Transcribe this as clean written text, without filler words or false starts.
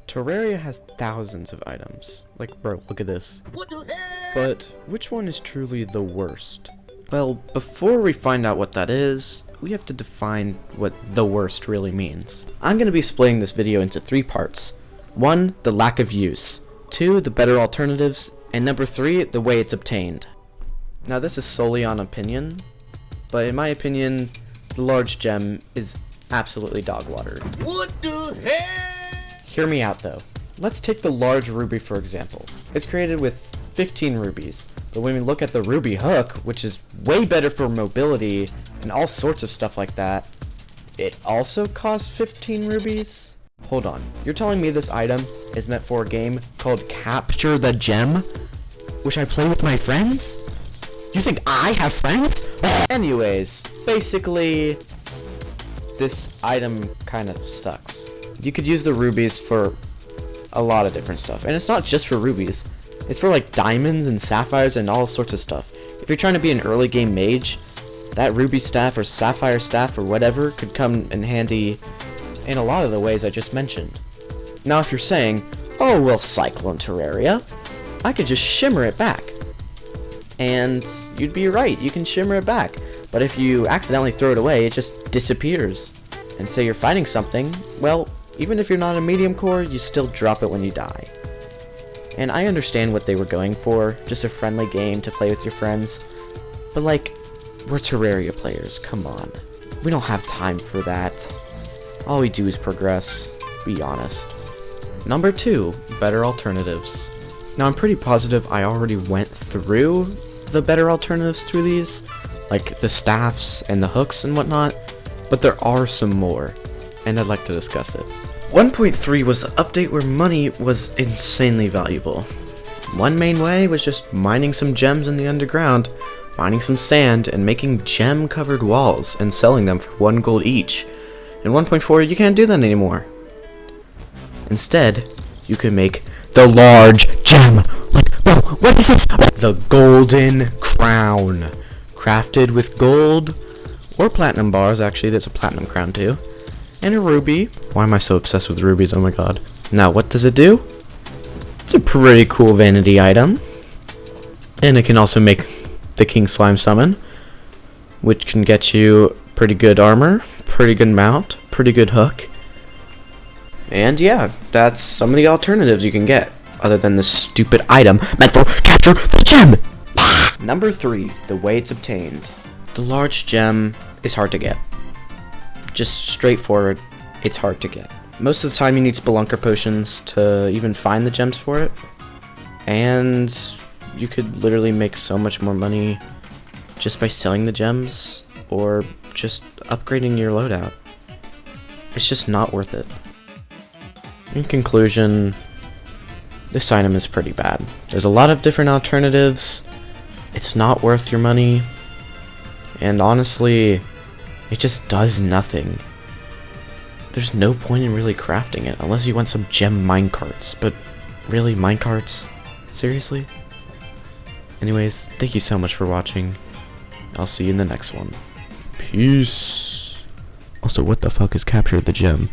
Terraria has thousands of items. Like, bro, look at this. What the hell? But which one is truly the worst? Well, before we find out what that is, we have to define what the worst really means. I'm going to be splitting this video into 3 parts. 1, the lack of use. 2, the better alternatives. And number 3, the way it's obtained. Now this is solely on opinion, but in my opinion, the large gem is absolutely dog water. What the hell? Hear me out though. Let's take the large ruby for example. It's created with 15 rubies, but when we look at the ruby hook, which is way better for mobility and all sorts of stuff like that, it also costs 15 rubies? Hold on, you're telling me this item is meant for a game called Capture the Gem, which I play with my friends? You think I have friends? Anyways, basically, this item kind of sucks. You could use the rubies for a lot of different stuff, and it's not just for rubies. It's for like diamonds and sapphires and all sorts of stuff. If you're trying to be an early game mage, that ruby staff or sapphire staff or whatever could come in handy in a lot of the ways I just mentioned. Now if you're saying, oh well, Cyclone Terraria, I could just shimmer it back. And you'd be right, you can shimmer it back. But if you accidentally throw it away, it just disappears. And say you're fighting something, well, even if you're not a medium core, you still drop it when you die. And I understand what they were going for, just a friendly game to play with your friends. But like, we're Terraria players, come on. We don't have time for that. All we do is progress, be honest. Number 2, better alternatives. Now I'm pretty positive I already went through the better alternatives through these, like the staffs and the hooks and whatnot, but there are some more, and I'd like to discuss it. 1.3 was the update where money was insanely valuable. One main way was just mining some gems in the underground, mining some sand, and making gem-covered walls and selling them for 1 gold each. In 1.4, you can't do that anymore. Instead, you can make the large gem. Like, bro, what is this? The golden crown. Crafted with gold or platinum bars, actually, there's a platinum crown too. And a ruby. Why am I so obsessed with rubies? Oh my god. Now, what does it do? It's a pretty cool vanity item. And it can also make the King Slime summon, which can get you pretty good armor, pretty good mount, pretty good hook. And yeah, that's some of the alternatives you can get, other than this stupid item meant for capture the gem! Number 3, the way it's obtained. The large gem is hard to get. Just straightforward, it's hard to get. Most of the time you need spelunker potions to even find the gems for it. And you could literally make so much more money just by selling the gems, or just upgrading your loadout. It's just not worth it. In conclusion, this item is pretty bad. There's a lot of different alternatives. It's not worth your money. And honestly, it just does nothing. There's no point in really crafting it unless you want some gem minecarts. But really, minecarts? Seriously? Anyways, thank you so much for watching. I'll see you in the next one. Peace. Also, what the fuck is capture the gem?